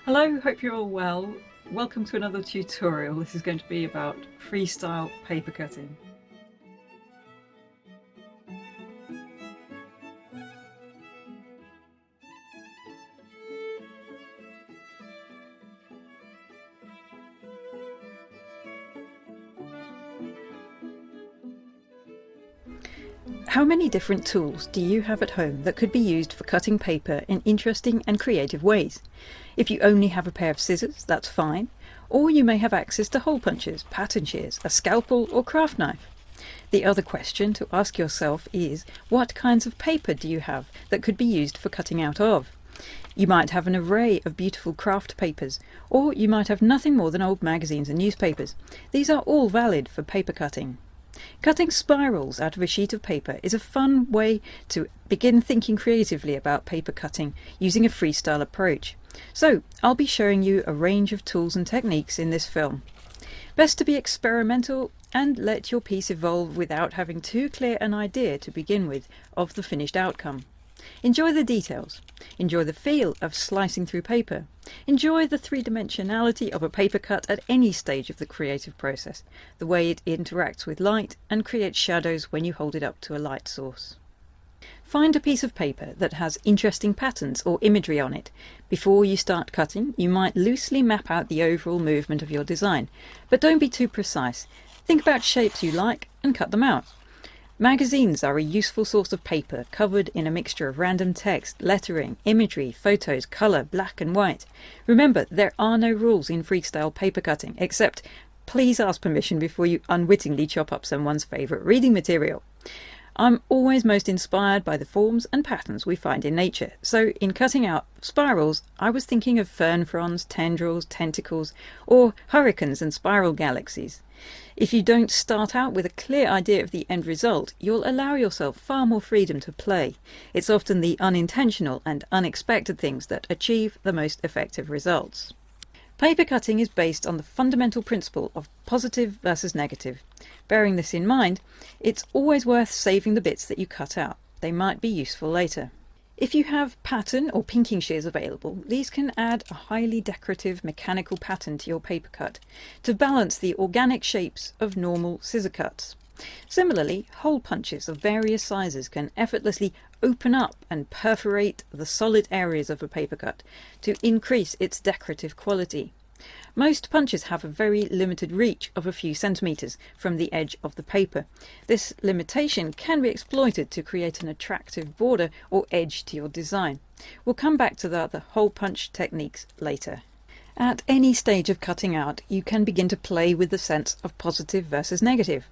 Hello, hope you're all well. Welcome to another tutorial. This is going to be about freestyle paper cutting. How many different tools do you have at home that could be used for cutting paper in interesting and creative ways? If you only have a pair of scissors, that's fine, or you may have access to hole punches, pattern shears, a scalpel or craft knife. The other question to ask yourself is, what kinds of paper do you have that could be used for cutting out of? You might have an array of beautiful craft papers, or you might have nothing more than old magazines and newspapers. These are all valid for paper cutting. Cutting spirals out of a sheet of paper is a fun way to begin thinking creatively about paper cutting using a freestyle approach. So I'll be showing you a range of tools and techniques in this film. Best to be experimental and let your piece evolve without having too clear an idea to begin with of the finished outcome. Enjoy the details. Enjoy the feel of slicing through paper. Enjoy the three-dimensionality of a paper cut at any stage of the creative process, the way it interacts with light and creates shadows when you hold it up to a light source. Find a piece of paper that has interesting patterns or imagery on it. Before you start cutting, you might loosely map out the overall movement of your design, but don't be too precise. Think about shapes you like and cut them out. Magazines are a useful source of paper covered in a mixture of random text, lettering, imagery, photos, colour, black and white. Remember, there are no rules in freestyle paper cutting, except please ask permission before you unwittingly chop up someone's favourite reading material. I'm always most inspired by the forms and patterns we find in nature, so in cutting out spirals I was thinking of fern fronds, tendrils, tentacles, or hurricanes and spiral galaxies. If you don't start out with a clear idea of the end result, you'll allow yourself far more freedom to play. It's often the unintentional and unexpected things that achieve the most effective results. Paper cutting is based on the fundamental principle of positive versus negative. Bearing this in mind, it's always worth saving the bits that you cut out. They might be useful later. If you have pattern or pinking shears available, these can add a highly decorative mechanical pattern to your paper cut to balance the organic shapes of normal scissor cuts. Similarly, hole punches of various sizes can effortlessly open up and perforate the solid areas of a paper cut to increase its decorative quality. Most punches have a very limited reach of a few centimetres from the edge of the paper. This limitation can be exploited to create an attractive border or edge to your design. We'll come back to the other hole punch techniques later. At any stage of cutting out, you can begin to play with the sense of positive versus negative.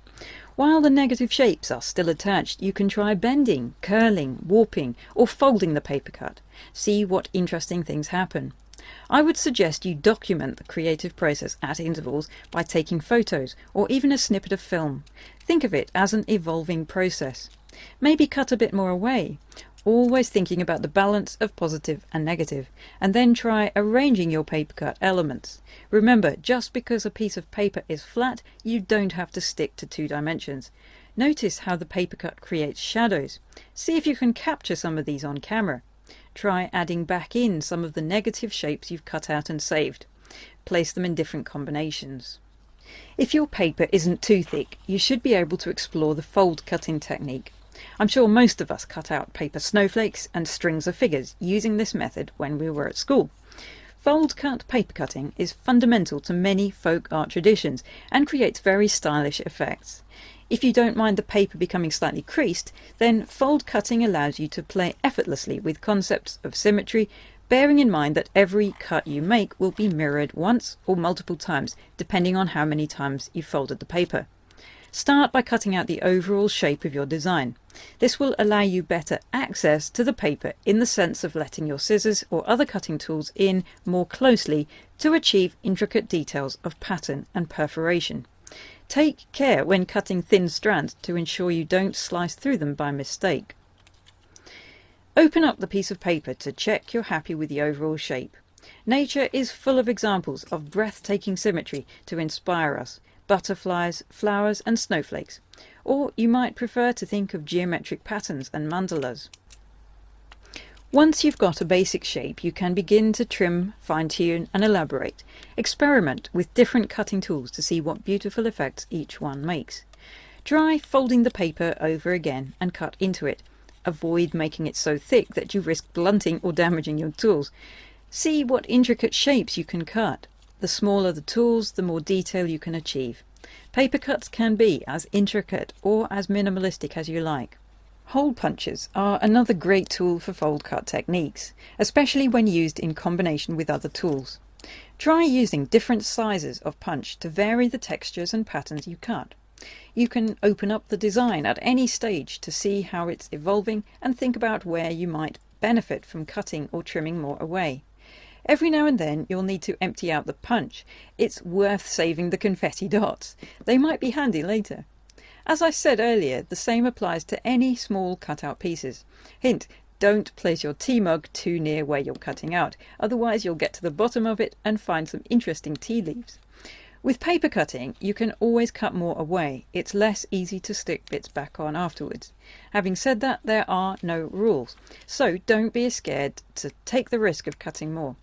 While the negative shapes are still attached, you can try bending, curling, warping, or folding the paper cut. See what interesting things happen. I would suggest you document the creative process at intervals by taking photos or even a snippet of film. Think of it as an evolving process. Maybe cut a bit more away, always thinking about the balance of positive and negative, and then try arranging your paper cut elements. Remember, just because a piece of paper is flat, you don't have to stick to 2 dimensions. Notice how the paper cut creates shadows. See if you can capture some of these on camera. Try adding back in some of the negative shapes you've cut out and saved. Place them in different combinations. If your paper isn't too thick, you should be able to explore the fold cutting technique. I'm sure most of us cut out paper snowflakes and strings of figures using this method when we were at school. Fold cut paper cutting is fundamental to many folk art traditions and creates very stylish effects. If you don't mind the paper becoming slightly creased, then fold cutting allows you to play effortlessly with concepts of symmetry, bearing in mind that every cut you make will be mirrored once or multiple times, depending on how many times you folded the paper. Start by cutting out the overall shape of your design. This will allow you better access to the paper in the sense of letting your scissors or other cutting tools in more closely to achieve intricate details of pattern and perforation. Take care when cutting thin strands to ensure you don't slice through them by mistake. Open up the piece of paper to check you're happy with the overall shape. Nature is full of examples of breathtaking symmetry to inspire us. Butterflies, flowers and snowflakes. Or you might prefer to think of geometric patterns and mandalas. Once you've got a basic shape, you can begin to trim, fine-tune and elaborate. Experiment with different cutting tools to see what beautiful effects each one makes. Try folding the paper over again and cut into it. Avoid making it so thick that you risk blunting or damaging your tools. See what intricate shapes you can cut. The smaller the tools, the more detail you can achieve. Paper cuts can be as intricate or as minimalistic as you like. Hole punches are another great tool for fold cut techniques, especially when used in combination with other tools. Try using different sizes of punch to vary the textures and patterns you cut. You can open up the design at any stage to see how it's evolving and think about where you might benefit from cutting or trimming more away. Every now and then you'll need to empty out the punch. It's worth saving the confetti dots. They might be handy later. As I said earlier, the same applies to any small cut-out pieces. Hint, don't place your tea mug too near where you're cutting out, otherwise you'll get to the bottom of it and find some interesting tea leaves. With paper cutting, you can always cut more away. It's less easy to stick bits back on afterwards. Having said that, there are no rules, so don't be scared to take the risk of cutting more.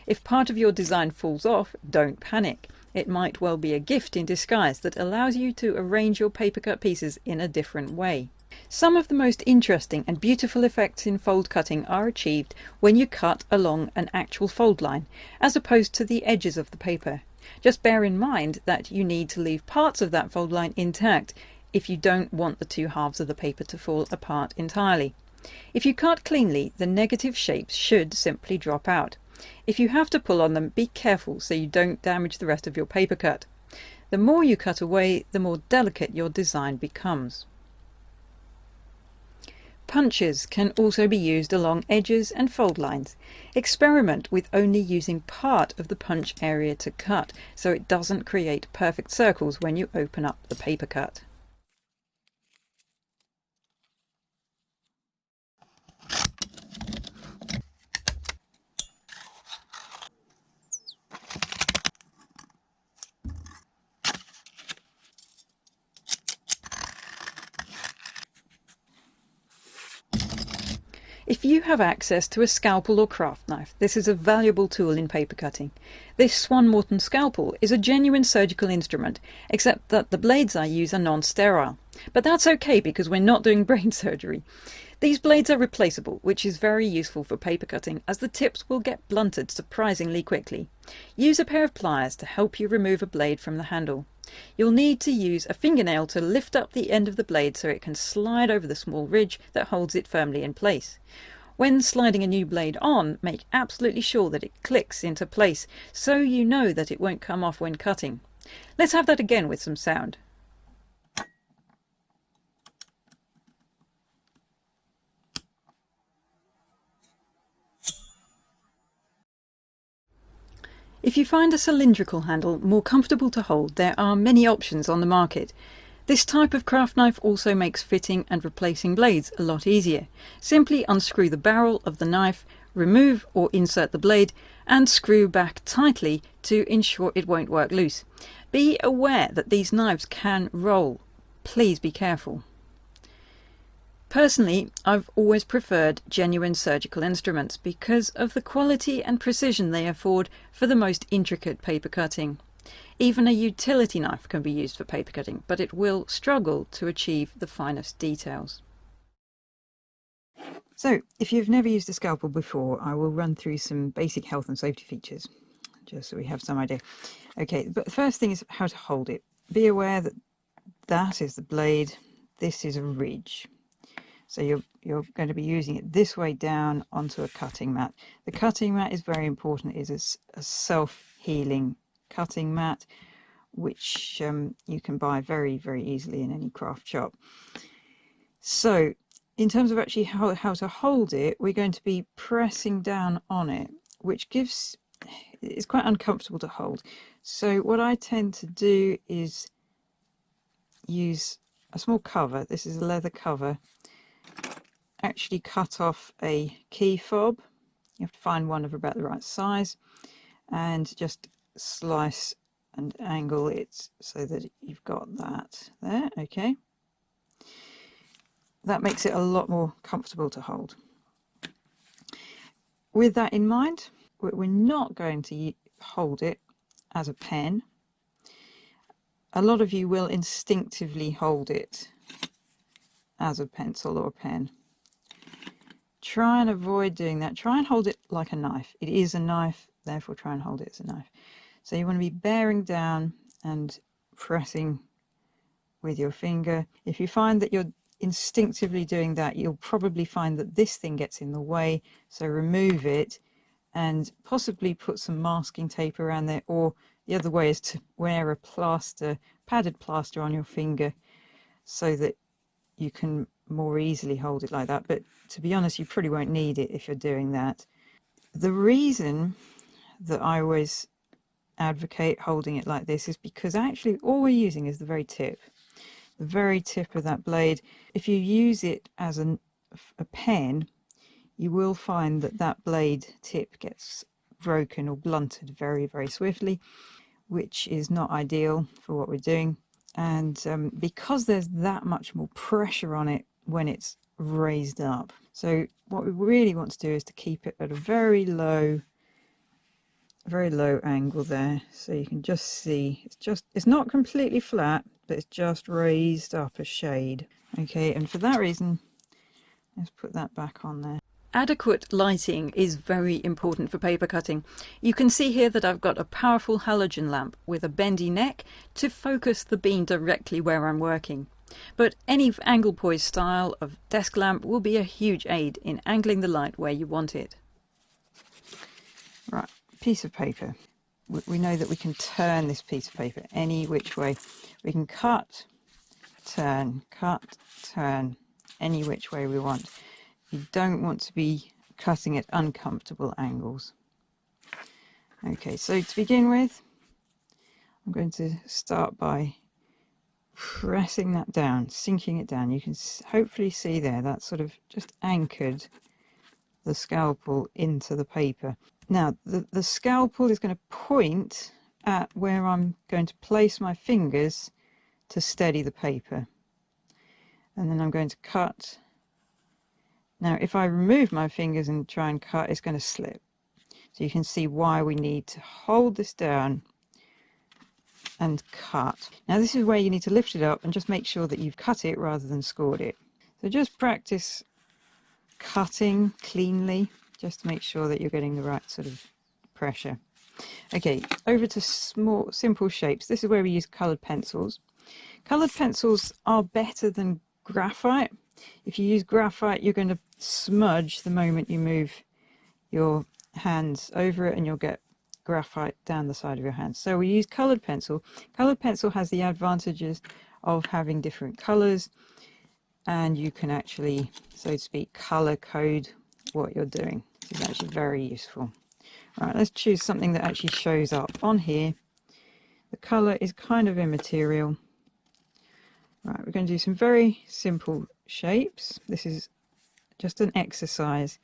If part of your design falls off, don't panic. It might well be a gift in disguise that allows you to arrange your paper cut pieces in a different way. Some of the most interesting and beautiful effects in fold cutting are achieved when you cut along an actual fold line, as opposed to the edges of the paper. Just bear in mind that you need to leave parts of that fold line intact if you don't want the two halves of the paper to fall apart entirely. If you cut cleanly, the negative shapes should simply drop out. If you have to pull on them, be careful so you don't damage the rest of your paper cut. The more you cut away, the more delicate your design becomes. Punches can also be used along edges and fold lines. Experiment with only using part of the punch area to cut, so it doesn't create perfect circles when you open up the paper cut. If you have access to a scalpel or craft knife, this is a valuable tool in paper cutting. This Swan Morton scalpel is a genuine surgical instrument, except that the blades I use are non-sterile. But that's okay because we're not doing brain surgery. These blades are replaceable, which is very useful for paper cutting as the tips will get blunted surprisingly quickly. Use a pair of pliers to help you remove a blade from the handle. You'll need to use a fingernail to lift up the end of the blade so it can slide over the small ridge that holds it firmly in place. When sliding a new blade on, make absolutely sure that it clicks into place so you know that it won't come off when cutting. Let's have that again with some sound. If you find a cylindrical handle more comfortable to hold, there are many options on the market. This type of craft knife also makes fitting and replacing blades a lot easier. Simply unscrew the barrel of the knife, remove or insert the blade, and screw back tightly to ensure it won't work loose. Be aware that these knives can roll. Please be careful. Personally, I've always preferred genuine surgical instruments because of the quality and precision they afford for the most intricate paper cutting. Even a utility knife can be used for paper cutting, but it will struggle to achieve the finest details. So, if you've never used a scalpel before, I will run through some basic health and safety features, just so we have some idea. Okay, but the first thing is how to hold it. Be aware that that is the blade, this is a ridge. So you're going to be using it this way down onto a cutting mat. The cutting mat is very important. It is a self-healing cutting mat, which you can buy very, very easily in any craft shop. So in terms of actually how to hold it, we're going to be pressing down on it, which it's quite uncomfortable to hold. So what I tend to do is use a small cover. This is a leather cover. Actually cut off a key fob. You have to find one of about the right size and just slice and angle it so that you've got that there. Okay, that makes it a lot more comfortable to hold. with that in mind, we're not going to hold it as a pen. A lot of you will instinctively hold it as a pencil or a pen. Try and avoid doing that. Try and hold it like a knife. It is a knife, therefore try and hold it as a knife. So you want to be bearing down and pressing with your finger. If you find that you're instinctively doing that, you'll probably find that this thing gets in the way, so remove it and possibly put some masking tape around there, or the other way is to wear a plaster, padded plaster on your finger so that you can more easily hold it like that. But to be honest, you probably won't need it if you're doing that. The reason that I always advocate holding it like this is because actually all we're using is the very tip of that blade. If you use it as a pen, you will find that that blade tip gets broken or blunted very, very swiftly, which is not ideal for what we're doing. And because there's that much more pressure on it when it's raised up. So what we really want to do is to keep it at a very low angle there, so you can just see it's not completely flat, but it's just raised up a shade. Okay, and for that reason, let's put that back on there. Adequate lighting is very important for paper cutting. You can see here that I've got a powerful halogen lamp with a bendy neck to focus the beam directly where I'm working. But any angle poise style of desk lamp will be a huge aid in angling the light where you want it. Right, piece of paper. We know that we can turn this piece of paper any which way. We can cut, turn, any which way we want. You don't want to be cutting at uncomfortable angles. Okay, so to begin with, I'm going to start by pressing that down, sinking it down. You can hopefully see there, that sort of just anchored the scalpel into the paper. Now, the scalpel is going to point at where I'm going to place my fingers to steady the paper. And then I'm going to cut. Now, if I remove my fingers and try and cut, it's going to slip. So you can see why we need to hold this down and cut. Now, this is where you need to lift it up and just make sure that you've cut it rather than scored it. So just practice cutting cleanly, just to make sure that you're getting the right sort of pressure. Okay, over to small, simple shapes. This is where we use coloured pencils. Coloured pencils are better than graphite. If you use graphite, you're going to smudge the moment you move your hands over it, and you'll get graphite down the side of your hands. So we use coloured pencil. Coloured pencil has the advantages of having different colours, and you can actually, so to speak, colour code what you're doing. This is actually very useful. Right, let's choose something that actually shows up on here. The colour is kind of immaterial. Right, we're going to do some very simple shapes. This is just an exercise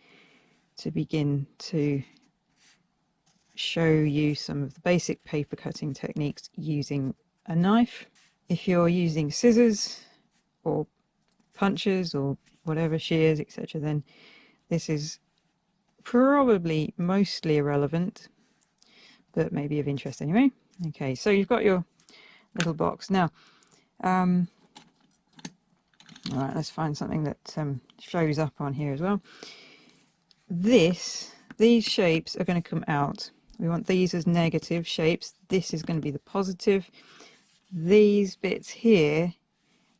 to begin to show you some of the basic paper cutting techniques using a knife. If you're using scissors or punches or whatever, shears, etc., then this is probably mostly irrelevant, but maybe of interest anyway. Okay, so you've got your little box. Now, all right, let's find something that shows up on here as well. These shapes are going to come out. We want these as negative shapes. This is going to be the positive. These bits here,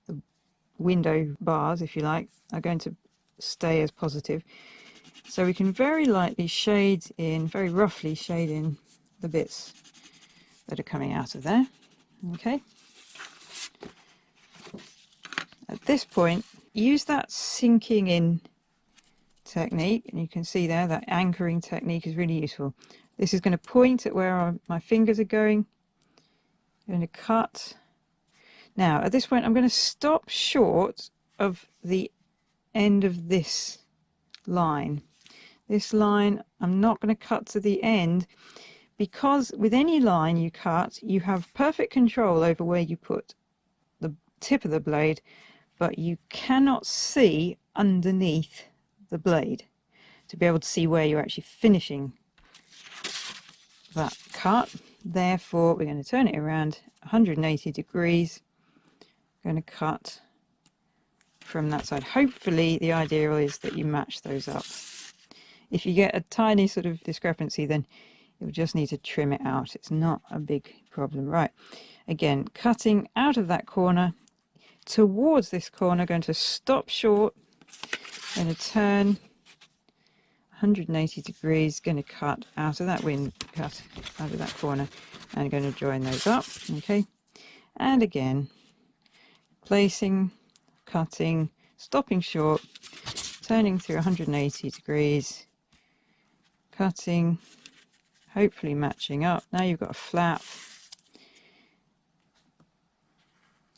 the window bars, if you like, are going to stay as positive. So we can very lightly shade in, very roughly shade in the bits that are coming out of there. Okay. At this point, use that sinking in technique, and you can see there that anchoring technique is really useful. This is going to point at where my fingers are going. I'm going to cut. Now, at this point, I'm going to stop short of the end of this line. This line, I'm not going to cut to the end, because with any line you cut, you have perfect control over where you put the tip of the blade, but you cannot see underneath the blade. to be able to see where you're actually finishing that cut. Therefore, we're going to turn it around 180 degrees. I'm going to cut from that side. Hopefully, the ideal is that you match those up. If you get a tiny sort of discrepancy, then you'll just need to trim it out. It's not a big problem. Right, again, cutting out of that corner towards this corner, going to stop short, going to turn 180 degrees, going to cut out of that cut out of that corner, and going to join those up. Okay, and again, placing, cutting, stopping short, turning through 180 degrees, cutting, hopefully matching up. Now you've got a flap,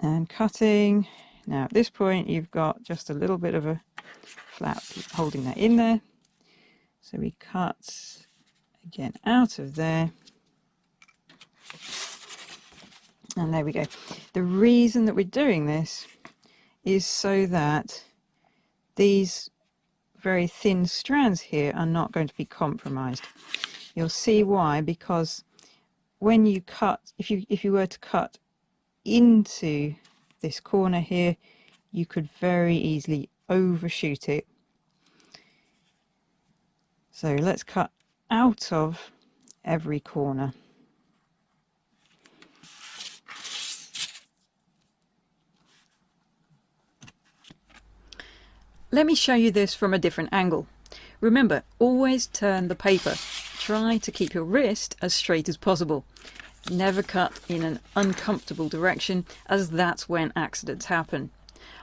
and cutting. Now at this point you've got just a little bit of a flap holding that in there, so we cut again out of there, and there we go. The reason that we're doing this is so that these very thin strands here are not going to be compromised. You'll see why, because when you cut, if you were to cut into this corner here, you could very easily overshoot it. So let's cut out of every corner. Let me show you this from a different angle. Remember, always turn the paper. Try to keep your wrist as straight as possible. Never cut in an uncomfortable direction, as that's when accidents happen.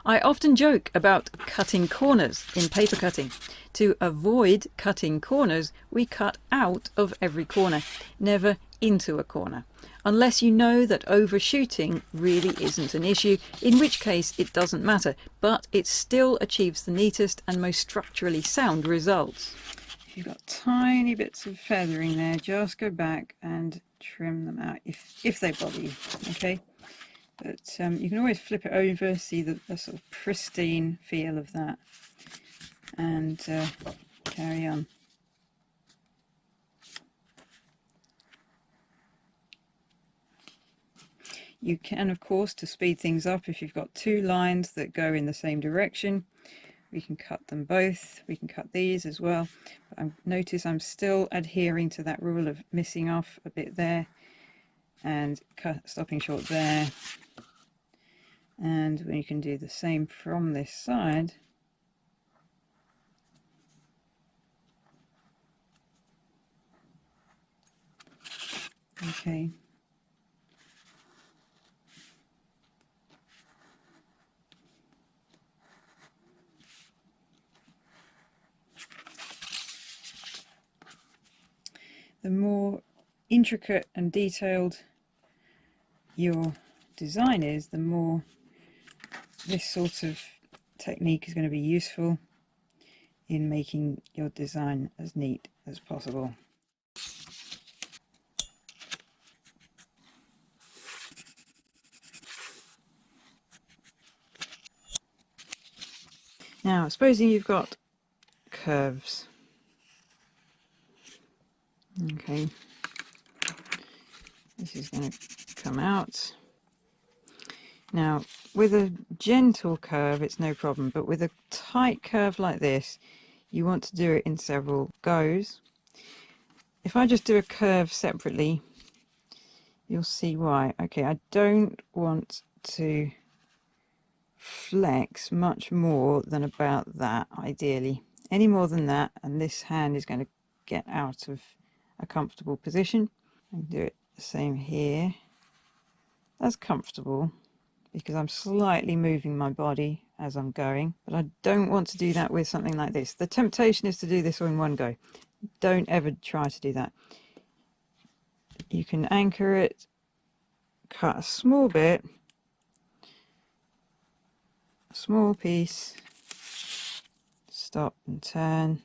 I often joke about cutting corners in paper cutting. To avoid cutting corners, we cut out of every corner, never into a corner. Unless you know that overshooting really isn't an issue, in which case it doesn't matter, but it still achieves the neatest and most structurally sound results. If you've got tiny bits of feathering there, just go back and trim them out if they bother you, okay? But you can always flip it over, see the sort of pristine feel of that, and carry on. You can, of course, to speed things up, if you've got two lines that go in the same direction, we can cut them both. We can cut these as well. But notice I'm still adhering to that rule of missing off a bit there and stopping short there. And we can do the same from this side. Okay. The more intricate and detailed your design is, the more this sort of technique is going to be useful in making your design as neat as possible. Now, supposing you've got curves. Okay, this is going to come out. Now, with a gentle curve, it's no problem, but with a tight curve like this, you want to do it in several goes. If I just do a curve separately, you'll see why. Okay, I don't want to flex much more than about that, ideally. Any more than that, and this hand is going to get out of a comfortable position. I can do it the same here. That's comfortable because I'm slightly moving my body as I'm going, but I don't want to do that with something like this. The temptation is to do this all in one go. Don't ever try to do that. You can anchor it, cut a small bit, a small piece, stop and turn,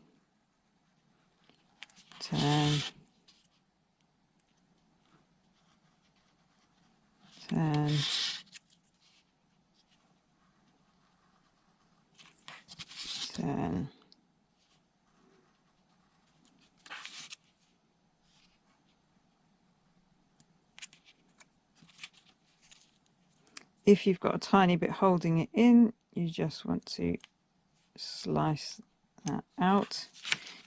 turn, turn, turn, if you've got a tiny bit holding it in, you just want to slice that out.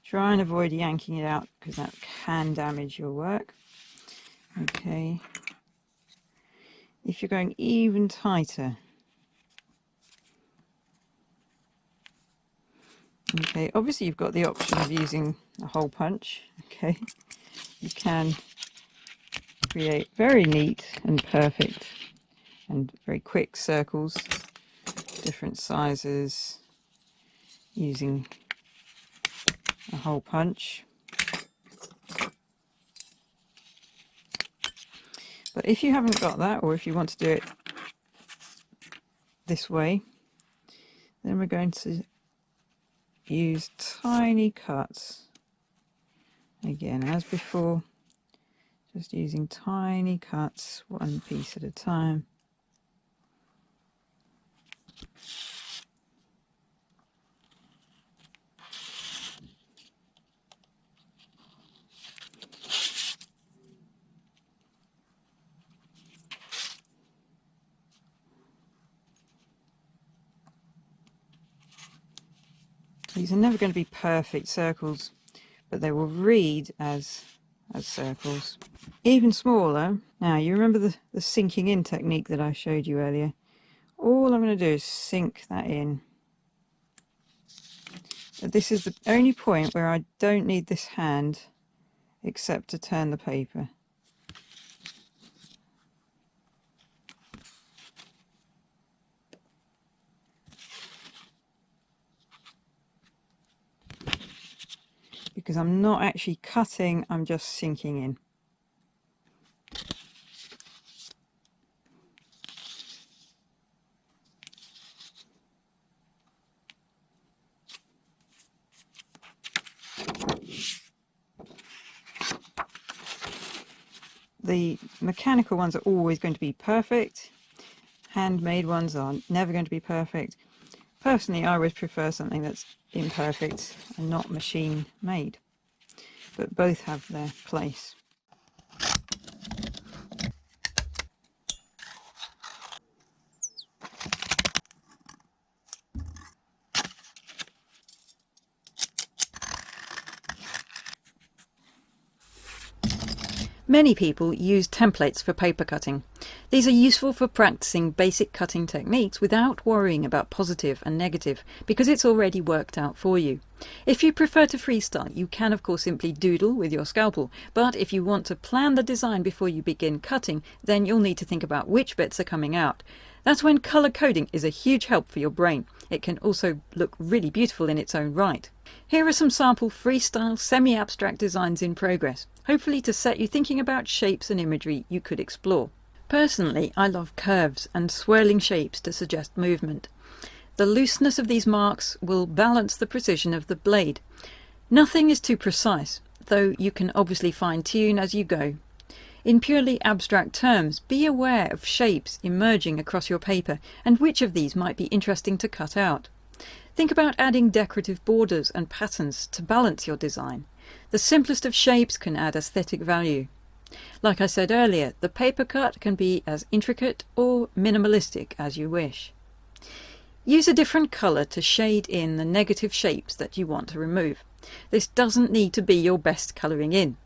Try and avoid yanking it out because that can damage your work. Okay. If you're going even tighter, okay, obviously you've got the option of using a hole punch. Okay, you can create very neat and perfect and very quick circles, different sizes, using a hole punch. But if you haven't got that, or if you want to do it this way, then we're going to use tiny cuts. Again, as before, just using tiny cuts, one piece at a time. These are never going to be perfect circles, but they will read as circles. Even smaller. Now, you remember the sinking in technique that I showed you earlier? All I'm going to do is sink that in. This is the only point where I don't need this hand except to turn the paper. Because I'm not actually cutting, I'm just sinking in. The mechanical ones are always going to be perfect. Handmade ones are never going to be perfect. Personally, I always prefer something that's imperfect and not machine made, but both have their place. Many people use templates for paper cutting. These are useful for practicing basic cutting techniques without worrying about positive and negative, because it's already worked out for you. If you prefer to freestyle, you can of course simply doodle with your scalpel, but if you want to plan the design before you begin cutting, then you'll need to think about which bits are coming out. That's when colour coding is a huge help for your brain. It can also look really beautiful in its own right. Here are some sample freestyle semi-abstract designs in progress, hopefully to set you thinking about shapes and imagery you could explore. Personally, I love curves and swirling shapes to suggest movement. The looseness of these marks will balance the precision of the blade. Nothing is too precise, though you can obviously fine-tune as you go. In purely abstract terms, be aware of shapes emerging across your paper and which of these might be interesting to cut out. Think about adding decorative borders and patterns to balance your design. The simplest of shapes can add aesthetic value. Like I said earlier, the paper cut can be as intricate or minimalistic as you wish. Use a different colour to shade in the negative shapes that you want to remove. This doesn't need to be your best colouring in.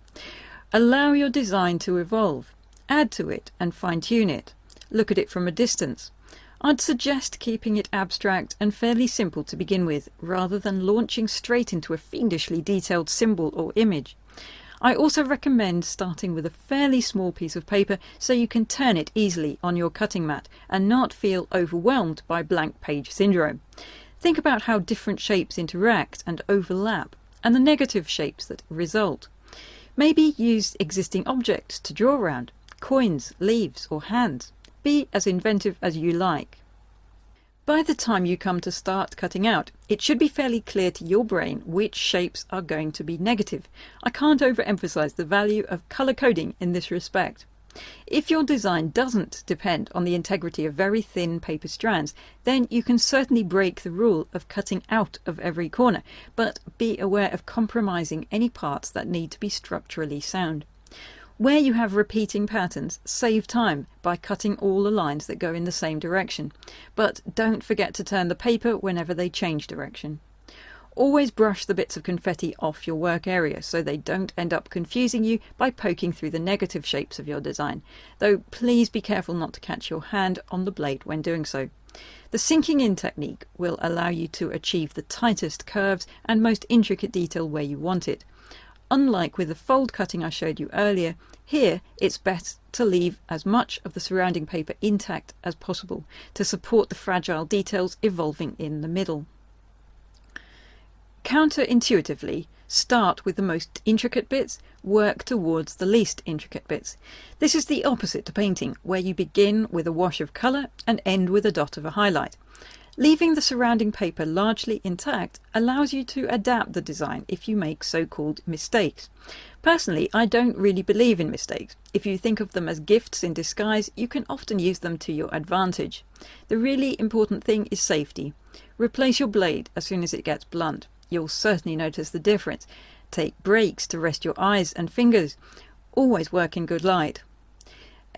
Allow your design to evolve. Add to it and fine-tune it. Look at it from a distance. I'd suggest keeping it abstract and fairly simple to begin with, rather than launching straight into a fiendishly detailed symbol or image. I also recommend starting with a fairly small piece of paper so you can turn it easily on your cutting mat and not feel overwhelmed by blank page syndrome. Think about how different shapes interact and overlap, and the negative shapes that result. Maybe use existing objects to draw around, coins, leaves or hands. Be as inventive as you like. By the time you come to start cutting out, it should be fairly clear to your brain which shapes are going to be negative. I can't overemphasize the value of colour coding in this respect. If your design doesn't depend on the integrity of very thin paper strands, then you can certainly break the rule of cutting out of every corner, but be aware of compromising any parts that need to be structurally sound. Where you have repeating patterns, save time by cutting all the lines that go in the same direction, but don't forget to turn the paper whenever they change direction. Always brush the bits of confetti off your work area so they don't end up confusing you by poking through the negative shapes of your design, though please be careful not to catch your hand on the blade when doing so. The sinking in technique will allow you to achieve the tightest curves and most intricate detail where you want it. Unlike with the fold cutting I showed you earlier, here it's best to leave as much of the surrounding paper intact as possible to support the fragile details evolving in the middle. Counterintuitively, start with the most intricate bits, work towards the least intricate bits. This is the opposite to painting, where you begin with a wash of colour and end with a dot of a highlight. Leaving the surrounding paper largely intact allows you to adapt the design if you make so-called mistakes. Personally, I don't really believe in mistakes. If you think of them as gifts in disguise, you can often use them to your advantage. The really important thing is safety. Replace your blade as soon as it gets blunt. You'll certainly notice the difference. Take breaks to rest your eyes and fingers. Always work in good light.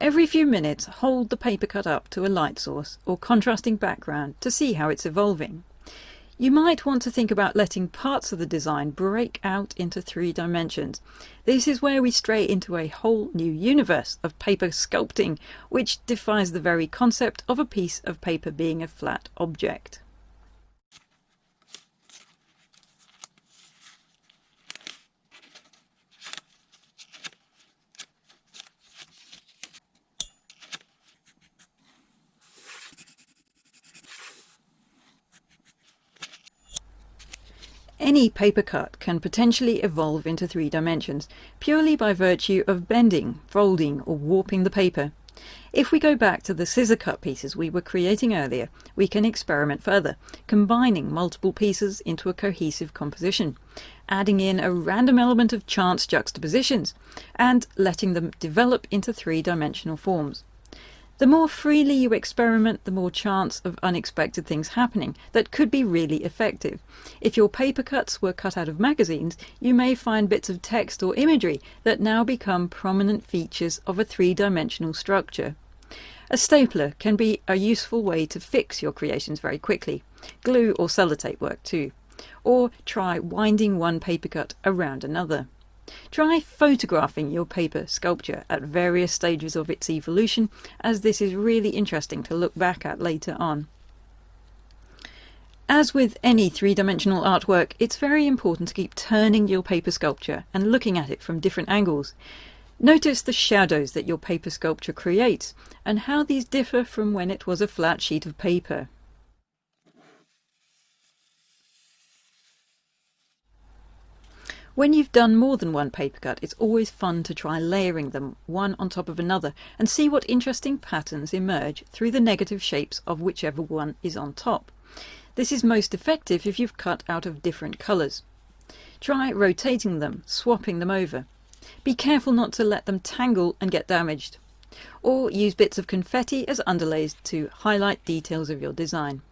Every few minutes, hold the paper cut up to a light source or contrasting background to see how it's evolving. You might want to think about letting parts of the design break out into 3 dimensions. This is where we stray into a whole new universe of paper sculpting, which defies the very concept of a piece of paper being a flat object. Any paper cut can potentially evolve into 3 dimensions, purely by virtue of bending, folding or warping the paper. If we go back to the scissor cut pieces we were creating earlier, we can experiment further, combining multiple pieces into a cohesive composition, adding in a random element of chance juxtapositions, and letting them develop into 3-dimensional forms. The more freely you experiment, the more chance of unexpected things happening that could be really effective. If your paper cuts were cut out of magazines, you may find bits of text or imagery that now become prominent features of a 3-dimensional structure. A stapler can be a useful way to fix your creations very quickly. Glue or sellotape work too. Or try winding one paper cut around another. Try photographing your paper sculpture at various stages of its evolution, as this is really interesting to look back at later on. As with any 3-dimensional artwork, it's very important to keep turning your paper sculpture and looking at it from different angles. Notice the shadows that your paper sculpture creates, and how these differ from when it was a flat sheet of paper. When you've done more than one paper cut, it's always fun to try layering them one on top of another and see what interesting patterns emerge through the negative shapes of whichever one is on top. This is most effective if you've cut out of different colours. Try rotating them, swapping them over. Be careful not to let them tangle and get damaged. Or use bits of confetti as underlays to highlight details of your design.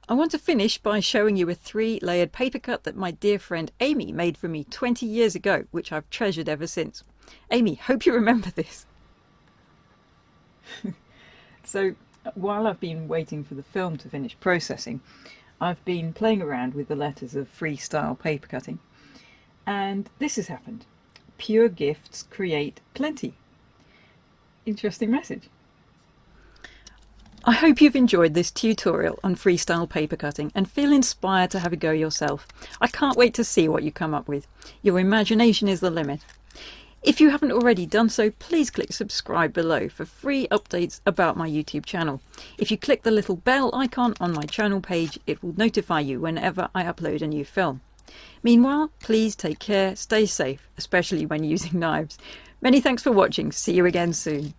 I want to finish by showing you a 3-layered paper cut that my dear friend Amy made for me 20 years ago, which I've treasured ever since. Amy, hope you remember this. So, while I've been waiting for the film to finish processing, I've been playing around with the letters of freestyle paper cutting. And this has happened. Pure gifts create plenty. Interesting message. I hope you've enjoyed this tutorial on freestyle paper cutting and feel inspired to have a go yourself. I can't wait to see what you come up with. Your imagination is the limit. If you haven't already done so, please click subscribe below for free updates about my YouTube channel. If you click the little bell icon on my channel page, it will notify you whenever I upload a new film. Meanwhile, please take care, stay safe, especially when using knives. Many thanks for watching. See you again soon.